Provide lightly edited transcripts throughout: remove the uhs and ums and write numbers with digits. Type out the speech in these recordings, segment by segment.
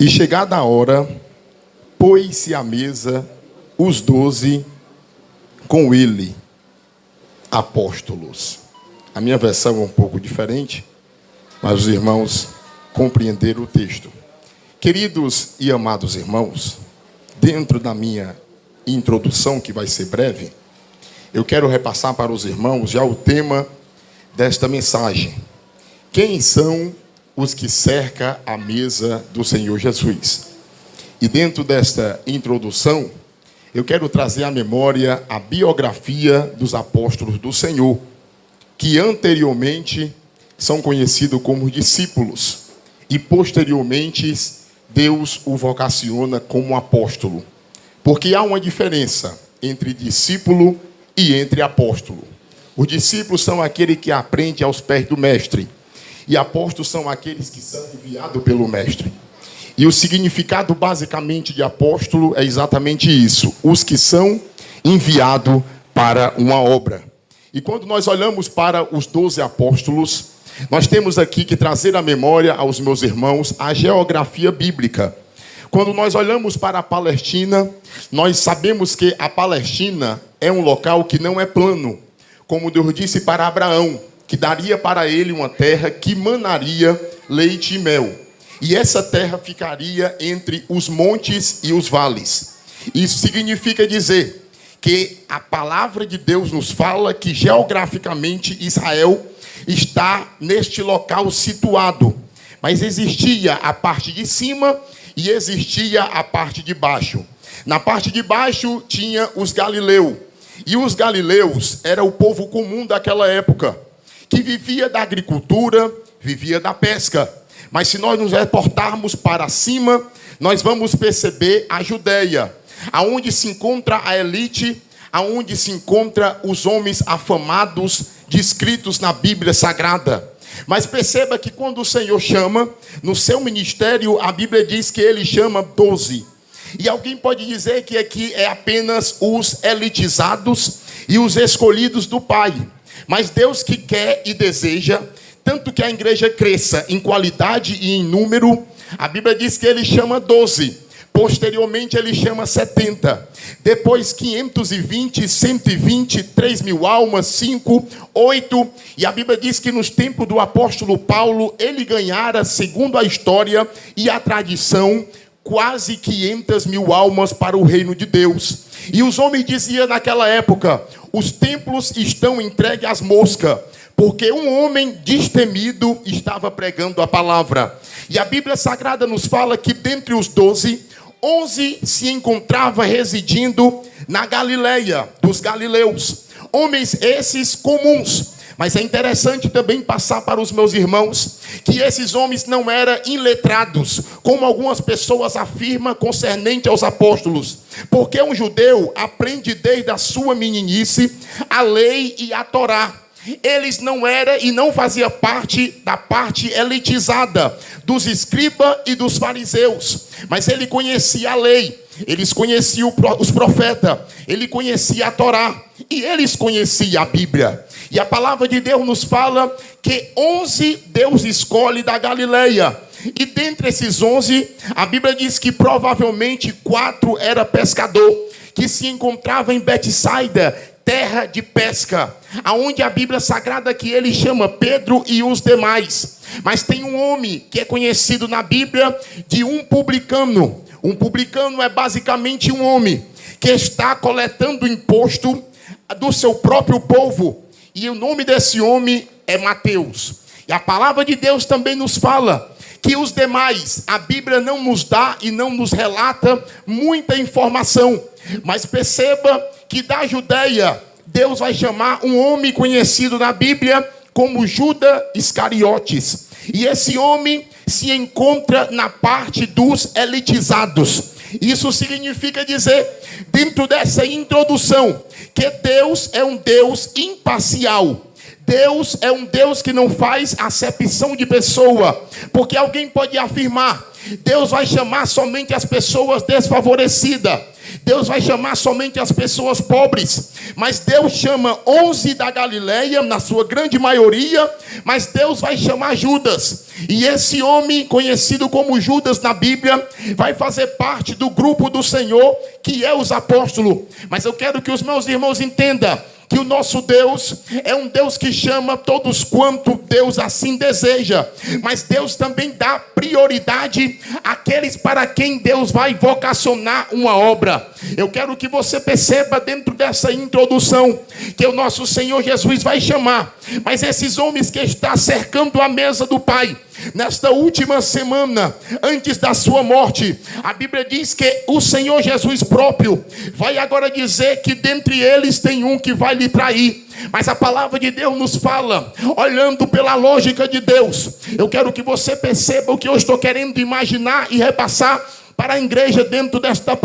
E chegada a hora, pôs-se à mesa os 12 com ele, apóstolos. A minha versão é um pouco diferente, mas os irmãos compreenderam o texto. Queridos e amados irmãos, dentro da minha introdução, que vai ser breve, eu quero repassar para os irmãos já o tema desta mensagem. Quem são os que cercam a mesa do Senhor Jesus? E dentro desta introdução, eu quero trazer à memória a biografia dos apóstolos do Senhor, que anteriormente são conhecidos como discípulos, e posteriormente Deus o vocaciona como apóstolo. Porque há uma diferença entre discípulo e entre apóstolo. Os discípulos são aqueles que aprendem aos pés do mestre, e apóstolos são aqueles que são enviados pelo mestre. E o significado basicamente de apóstolo é exatamente isso: os que são enviados para uma obra. E quando nós olhamos para os 12 apóstolos, nós temos aqui que trazer à memória aos meus irmãos a geografia bíblica. Quando nós olhamos para a Palestina, nós sabemos que a Palestina é um local que não é plano, como Deus disse para Abraão, que daria para ele uma terra que manaria leite e mel. E essa terra ficaria entre os montes e os vales. Isso significa dizer que a palavra de Deus nos fala que geograficamente Israel está neste local situado. Mas existia a parte de cima e existia a parte de baixo. Na parte de baixo tinha os galileus. E os galileus era o povo comum daquela época, que vivia da agricultura, vivia da pesca. Mas se nós nos reportarmos para cima, nós vamos perceber a Judeia, aonde se encontra a elite, aonde se encontra os homens afamados, descritos na Bíblia Sagrada. Mas perceba que quando o Senhor chama, no seu ministério, a Bíblia diz que ele chama 12. E alguém pode dizer que aqui é apenas os elitizados e os escolhidos do Pai. Mas Deus que quer e deseja tanto que a igreja cresça em qualidade e em número, a Bíblia diz que ele chama 12. Posteriormente ele chama 70. Depois 520, 120, 3 mil almas, 5, 8. E a Bíblia diz que nos tempos do apóstolo Paulo, ele ganhara, segundo a história e a tradição, quase 500 mil almas para o reino de Deus. E os homens diziam naquela época: os templos estão entregues às moscas, porque um homem destemido estava pregando a palavra. E a Bíblia Sagrada nos fala que dentre os 12, 11 se encontrava residindo na Galileia, dos galileus. Homens esses comuns. Mas é interessante também passar para os meus irmãos que esses homens não eram iletrados, como algumas pessoas afirmam concernente aos apóstolos. Porque um judeu aprende desde a sua meninice a lei e a Torá. Eles não eram e não faziam parte da parte elitizada dos escribas e dos fariseus. Mas ele conhecia a lei, eles conheciam os profetas, ele conhecia a Torá e eles conheciam a Bíblia. E a palavra de Deus nos fala que 11 Deus escolhe da Galileia. E dentre esses 11, a Bíblia diz que provavelmente 4 era pescador, que se encontrava em Betsaida, terra de pesca, aonde a Bíblia Sagrada que ele chama Pedro e os demais. Mas tem um homem que é conhecido na Bíblia de um publicano. Um publicano é basicamente um homem que está coletando imposto do seu próprio povo. E o nome desse homem é Mateus. E a palavra de Deus também nos fala que os demais, a Bíblia não nos dá e não nos relata muita informação. Mas perceba que da Judeia, Deus vai chamar um homem conhecido na Bíblia como Judas Iscariotes. E esse homem se encontra na parte dos elitizados. Isso significa dizer, dentro dessa introdução, que Deus é um Deus imparcial. Deus é um Deus que não faz acepção de pessoa. Porque alguém pode afirmar: Deus vai chamar somente as pessoas desfavorecidas. Deus vai chamar somente as pessoas pobres, mas Deus chama 11 da Galileia, na sua grande maioria, mas Deus vai chamar Judas. E esse homem, conhecido como Judas na Bíblia, vai fazer parte do grupo do Senhor, que é os apóstolos. Mas eu quero que os meus irmãos entendam que o nosso Deus é um Deus que chama todos quanto Deus assim deseja, mas Deus também dá prioridade àqueles para quem Deus vai vocacionar uma obra. Eu quero que você perceba dentro dessa introdução que o nosso Senhor Jesus vai chamar, mas esses homens que estão cercando a mesa do Pai, nesta última semana, antes da sua morte, a Bíblia diz que o Senhor Jesus próprio vai agora dizer que dentre eles tem um que vai lhe trair. Mas a palavra de Deus nos fala, olhando pela lógica de Deus. Eu quero que você perceba o que eu estou querendo imaginar e repassar para a igreja dentro dessa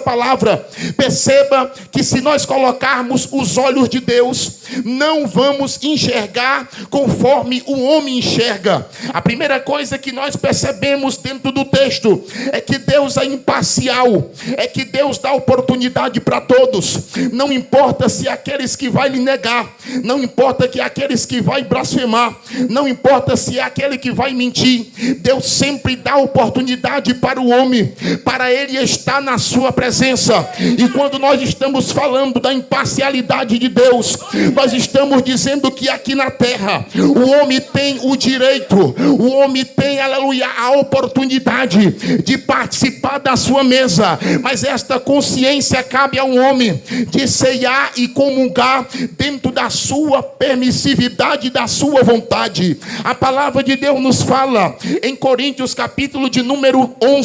palavra. Perceba que se nós colocarmos os olhos de Deus, não vamos enxergar conforme o homem enxerga. A primeira coisa que nós percebemos dentro do texto é que Deus é imparcial, é que Deus dá oportunidade para todos. Não importa se aqueles que vai lhe negar, não importa que aqueles que vai blasfemar, não importa se é aquele que vai mentir, Deus sempre dá oportunidade para o homem, para ele estar na sua presença. E quando nós estamos falando da imparcialidade de Deus, nós estamos dizendo que aqui na terra o homem tem o direito, o homem tem, aleluia, a oportunidade de participar da sua mesa, mas esta consciência cabe ao homem de ceiar e comungar dentro da sua permissividade, da sua vontade. A palavra de Deus nos fala em Coríntios capítulo de número 11,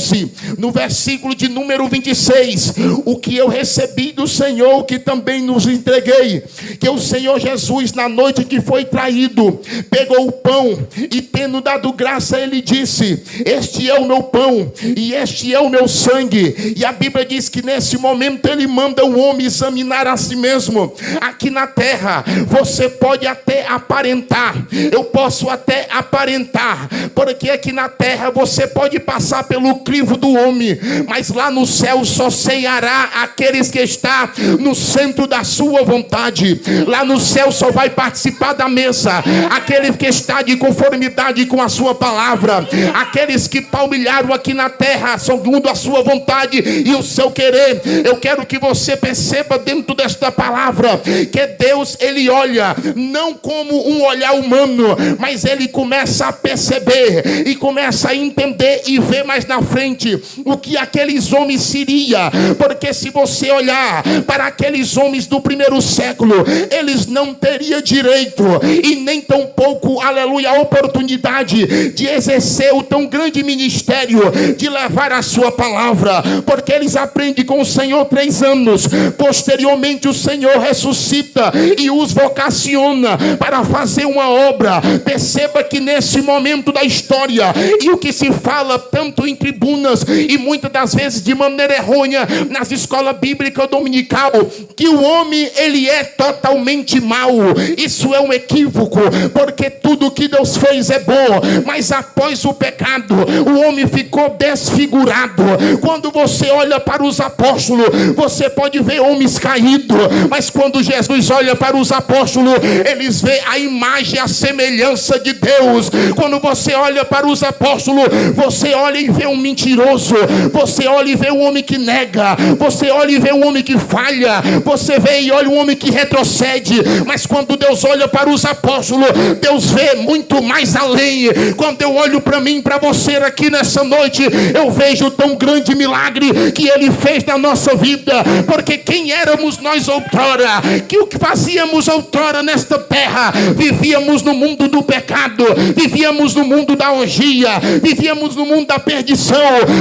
no versículo de número 26, o que eu recebi do Senhor, que também nos entreguei, que o Senhor Jesus, na noite que foi traído, pegou o pão e tendo dado graça, ele disse: este é o meu pão e este é o meu sangue. E a Bíblia diz que nesse momento ele manda o homem examinar a si mesmo. Aqui na terra você pode até aparentar, eu posso até aparentar, porque aqui na terra você pode passar pelo crivo do homem, mas lá no céu só ceiará aqueles que estão no centro da sua vontade. Lá no céu só vai participar da mesa aquele que está de conformidade com a sua palavra. Aqueles que palmilharam aqui na terra segundo a sua vontade e o seu querer. Eu quero que você perceba dentro desta palavra que Deus, ele olha não como um olhar humano, mas ele começa a perceber e começa a entender e ver mais na frente o que aqueles homens seria. Porque se você olhar para aqueles homens do primeiro século, eles não teriam direito e nem tão pouco, aleluia, a oportunidade de exercer o tão grande ministério de levar a sua palavra, porque eles aprendem com o Senhor 3 anos, posteriormente o Senhor ressuscita e os vocaciona para fazer uma obra. Perceba que nesse momento da história, e o que se fala tanto em tribunas e muitas das vezes de maneira errônea nas escolas bíblicas dominical, que o homem ele é totalmente mau. Isso é um equívoco, porque tudo que Deus fez é bom, mas após o pecado o homem ficou desfigurado. Quando você olha para os apóstolos, você pode ver homens caídos, mas quando Jesus olha para os apóstolos, eles veem a imagem, a semelhança de Deus. Quando você olha para os apóstolos, você olha e vê um mentiroso, você olha e vê um homem que nega, você olha e vê um homem que falha, você vê e olha um homem que retrocede. Mas quando Deus olha para os apóstolos, Deus vê muito mais além. Quando eu olho para mim, para você aqui nessa noite, eu vejo tão grande milagre que ele fez na nossa vida. Porque quem éramos nós outrora? Que o que fazíamos outrora nesta terra? Vivíamos no mundo do pecado, vivíamos no mundo da orgia, vivíamos no mundo da perdição,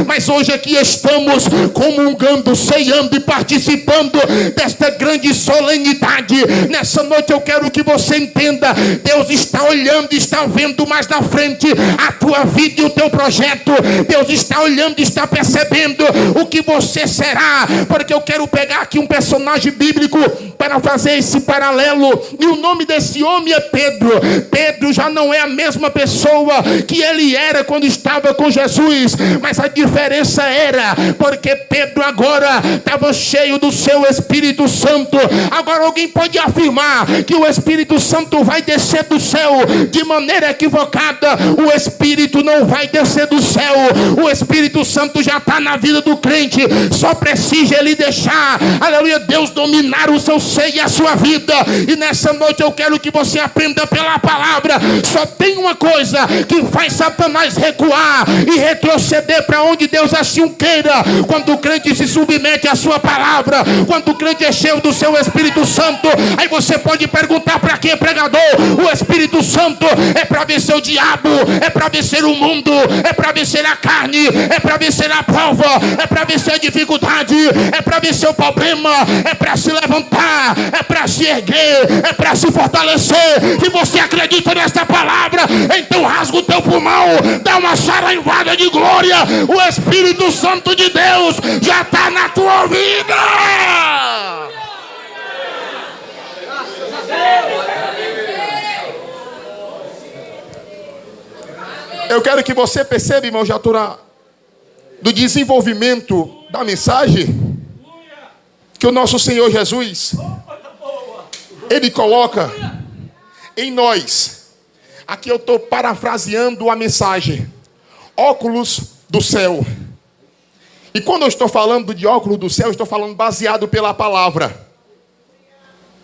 mas hoje aqui estamos comungando, ceando e participando desta grande solenidade. Nessa noite eu quero que você entenda, Deus está olhando, está vendo mais na frente a tua vida e o teu projeto. Deus está olhando, está percebendo o que você será, porque eu quero pegar aqui um personagem bíblico para fazer esse paralelo, e o nome desse homem é Pedro. Pedro já não é a mesma pessoa que ele era quando estava com Jesus, mas Mas a diferença era porque Pedro agora estava cheio do seu Espírito Santo. Agora alguém pode afirmar que o Espírito Santo vai descer do céu de maneira equivocada. O Espírito não vai descer do céu. O Espírito Santo já está na vida do crente. Só precisa ele deixar, aleluia, Deus dominar o seu ser e a sua vida. E nessa noite eu quero que você aprenda pela palavra. Só tem uma coisa que faz Satanás recuar e retroceder para onde Deus assim queira: quando o crente se submete à sua palavra, quando o crente é cheio do seu Espírito Santo. Aí você pode perguntar: para que, pregador? O Espírito Santo é para vencer o diabo, é para vencer o mundo, é para vencer a carne, é para vencer a prova, é para vencer a dificuldade, é para vencer o problema, é para se levantar, é para se erguer, é para se fortalecer. Se você acredita nesta palavra, então rasga o teu pulmão, dá uma saraivada de glória. O Espírito Santo de Deus já está na tua vida. Eu quero que você perceba, irmão, já do desenvolvimento da mensagem que o nosso Senhor Jesus, Ele coloca em nós. Aqui eu estou parafraseando a mensagem: óculos do céu. E quando eu estou falando de óculos do céu, eu estou falando baseado pela palavra.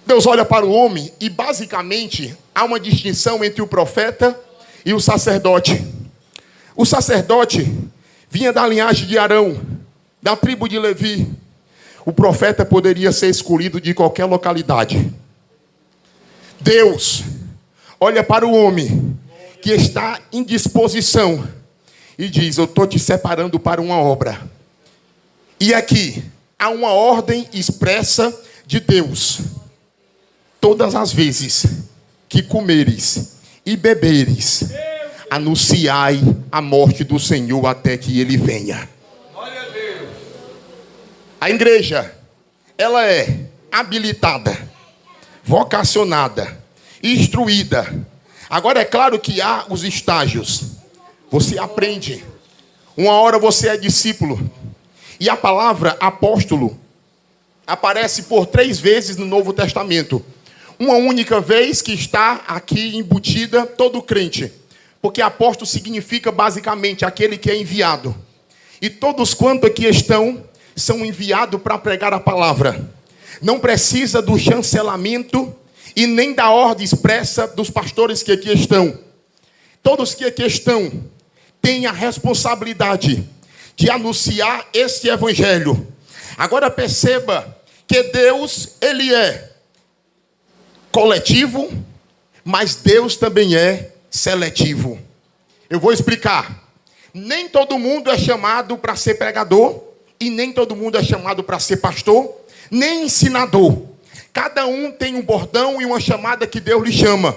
Deus olha para o homem e basicamente há uma distinção entre o profeta e o sacerdote. O sacerdote vinha da linhagem de Arão, da tribo de Levi. O profeta poderia ser escolhido de qualquer localidade. Deus olha para o homem que está em disposição e diz: eu estou te separando para uma obra. E aqui há uma ordem expressa de Deus: todas as vezes que comeres e beberes, anunciai a morte do Senhor até que Ele venha. A igreja, ela é habilitada, vocacionada, instruída. Agora é claro que há os estágios. Você aprende. Uma hora você é discípulo. E a palavra apóstolo aparece por 3 vezes no Novo Testamento. Uma única vez que está aqui embutida todo crente. Porque apóstolo significa basicamente aquele que é enviado. E todos quanto aqui estão são enviados para pregar a palavra. Não precisa do chancelamento e nem da ordem expressa dos pastores que aqui estão. Todos que aqui estão têm a responsabilidade de anunciar este evangelho. Agora perceba que Deus, Ele é coletivo, mas Deus também é seletivo. Eu vou explicar. Nem todo mundo é chamado para ser pregador, e nem todo mundo é chamado para ser pastor, nem ensinador. Cada um tem um bordão e uma chamada que Deus lhe chama.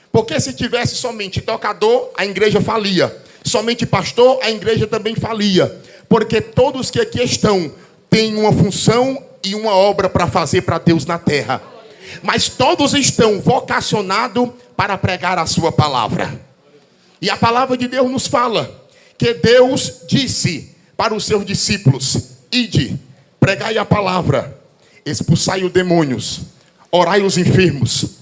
Porque se tivesse somente tocador, a igreja falia. Somente pastor, a igreja também falia. Porque todos que aqui estão têm uma função e uma obra para fazer para Deus na terra. Mas todos estão vocacionados para pregar a sua palavra. E a palavra de Deus nos fala que Deus disse para os seus discípulos: ide, pregai a palavra, expulsai os demônios, orai os enfermos.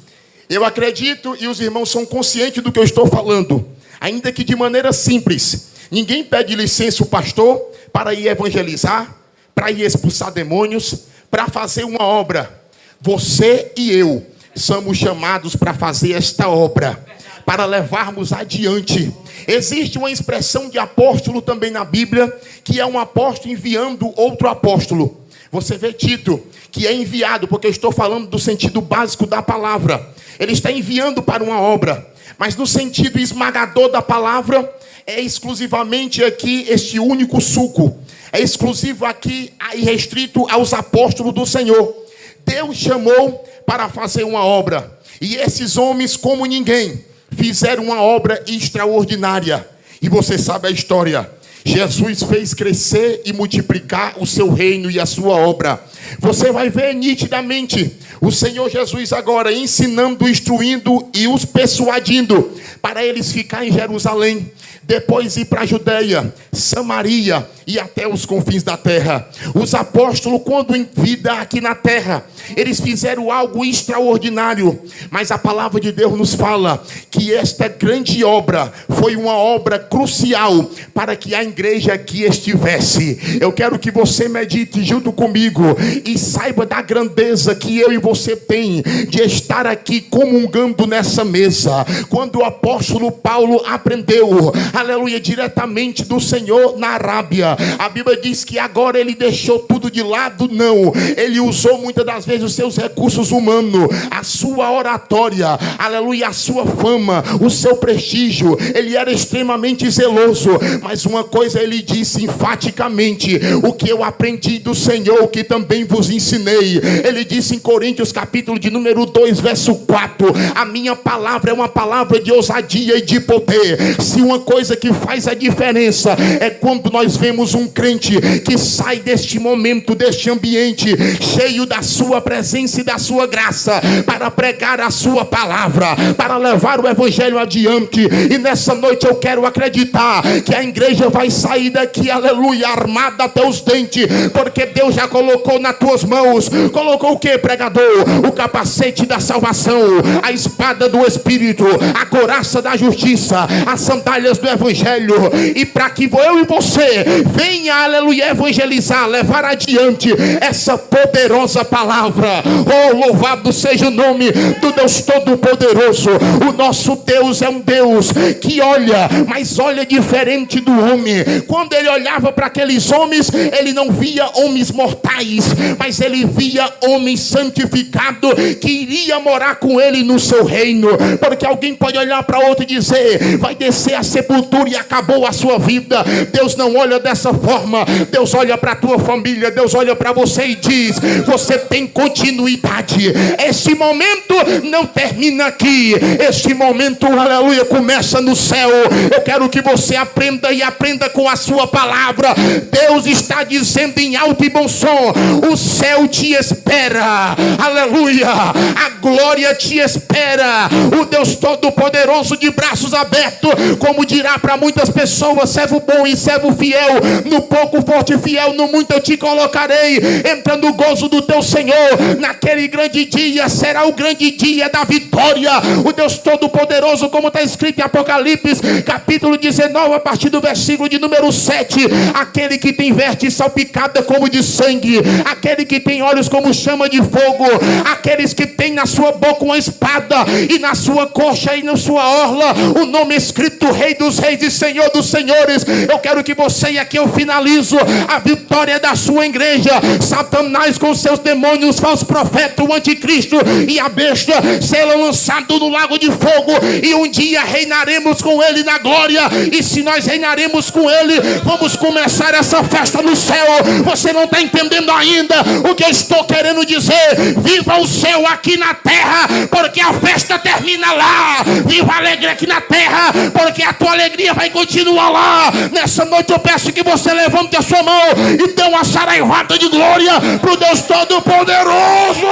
Eu acredito, e os irmãos são conscientes do que eu estou falando, ainda que de maneira simples. Ninguém pede licença ao pastor para ir evangelizar, para ir expulsar demônios, para fazer uma obra. Você e eu somos chamados para fazer esta obra, para levarmos adiante. Existe uma expressão de apóstolo também na Bíblia, que é um apóstolo enviando outro apóstolo. Você vê Tito, que é enviado, porque eu estou falando do sentido básico da palavra. Ele está enviando para uma obra, mas no sentido esmagador da palavra, é exclusivamente aqui este único suco. É exclusivo aqui e restrito aos apóstolos do Senhor. Deus chamou para fazer uma obra. E esses homens, como ninguém, fizeram uma obra extraordinária. E você sabe a história. Jesus fez crescer e multiplicar o seu reino e a sua obra. Você vai ver nitidamente o Senhor Jesus agora ensinando, instruindo e os persuadindo para eles ficarem em Jerusalém. depois ir para a Judeia, Samaria e até os confins da terra. Os apóstolos, quando em vida aqui na terra, eles fizeram algo extraordinário, mas a palavra de Deus nos fala que esta grande obra foi uma obra crucial para que a igreja aqui estivesse. Eu quero que você medite junto comigo e saiba da grandeza que eu e você tem de estar aqui comungando nessa mesa. Quando o apóstolo Paulo aprendeu, aleluia, diretamente do Senhor na Arábia, a Bíblia diz que agora ele deixou tudo de lado. Não, ele usou muitas das vezes os seus recursos humanos, a sua oratória, aleluia, a sua fama, o seu prestígio. Ele era extremamente zeloso, mas uma coisa ele disse enfaticamente: o que eu aprendi do Senhor, o que também vos ensinei. Ele disse em Coríntios capítulo de número 2, verso 4: a minha palavra é uma palavra de ousadia e de poder. Se uma coisa que faz a diferença é quando nós vemos um crente que sai deste momento, deste ambiente, cheio da sua presença e da sua graça, para pregar a sua palavra, para levar o evangelho adiante. E nessa noite eu quero acreditar que a igreja vai sair daqui, aleluia, armada até os dentes, porque Deus já colocou nas tuas mãos. Colocou o que, pregador? O capacete da salvação, a espada do Espírito, a couraça da justiça, as sandálias do evangelho. E para que eu e você venha, aleluia, evangelizar, levar adiante essa poderosa palavra. Oh, louvado seja o nome do Deus Todo-Poderoso. O nosso Deus é um Deus que olha, mas olha diferente do homem. Quando ele olhava para aqueles homens, ele não via homens mortais, mas ele via homens santificados que iria morar com ele no seu reino. Porque alguém pode olhar para outro e dizer: vai descer a sepultura e acabou a sua vida. Deus não olha dessa forma. Deus olha para a tua família, Deus olha para você e diz: você tem continuidade. Este momento não termina aqui. Este momento, aleluia, começa no céu. Eu quero que você aprenda e aprenda com a sua palavra. Deus está dizendo em alto e bom som: o céu te espera, aleluia, a glória te espera. O Deus Todo-Poderoso de braços abertos, como dirá para muitas pessoas: servo bom e servo fiel, no pouco forte fiel, no muito eu te colocarei. Entra no gozo do teu Senhor. Naquele grande dia será o grande dia da vitória. O Deus Todo-Poderoso, como está escrito em Apocalipse capítulo 19, a partir do versículo de número 7: aquele que tem veste salpicada como de sangue, aquele que tem olhos como chama de fogo, aqueles que tem na sua boca uma espada, e na sua coxa e na sua orla o nome escrito: Rei dos Reis e Senhor dos Senhores. Eu quero que você, e aqui eu finalizo, a vitória da sua igreja. Satanás com seus demônios, falsos profetas, o anticristo e a besta serão lançados no lago de fogo, e um dia reinaremos com ele na glória. E se nós reinaremos com ele, vamos começar essa festa no céu. Você não está entendendo ainda o que eu estou querendo dizer. Viva o céu aqui na terra, porque a festa termina lá. Viva a alegria aqui na terra, porque a tua alegria vai continuar lá. Nessa noite eu peço que você levante a sua mão e dê uma saraivada de glória para o Deus Todo-Poderoso.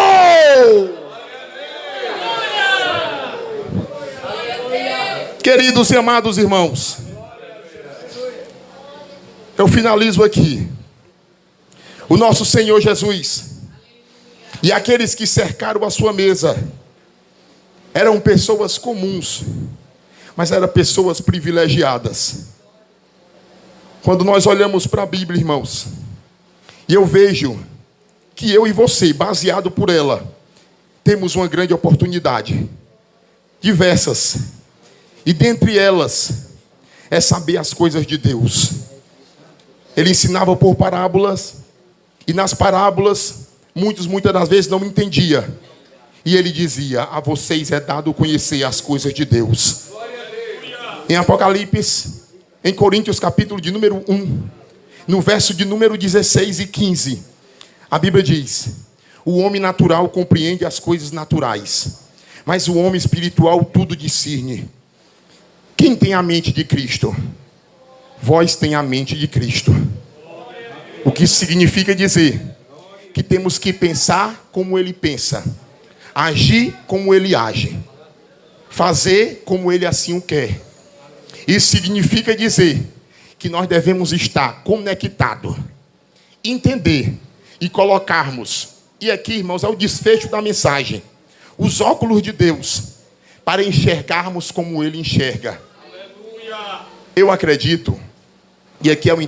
Queridos e amados irmãos, eu finalizo aqui. O nosso Senhor Jesus e aqueles que cercaram a sua mesa eram pessoas comuns, mas eram pessoas privilegiadas. Quando nós olhamos para a Bíblia, irmãos, e eu vejo que eu e você, baseado por ela, temos uma grande oportunidade, diversas, e dentre elas é saber as coisas de Deus. Ele ensinava por parábolas, e nas parábolas muitas das vezes não entendia, e ele dizia: a vocês é dado conhecer as coisas de Deus. Em Apocalipse, em Coríntios capítulo de número 1, no verso de número 16 e 15, a Bíblia diz: o homem natural compreende as coisas naturais, mas o homem espiritual tudo discerne. Quem tem a mente de Cristo? Vós tem a mente de Cristo. O que significa dizer que temos que pensar como ele pensa, agir como ele age, fazer como ele assim o quer. Isso significa dizer que nós devemos estar conectados, entender e colocarmos, e aqui, irmãos, é o desfecho da mensagem, os óculos de Deus, para enxergarmos como Ele enxerga. Aleluia. Eu acredito, e aqui é o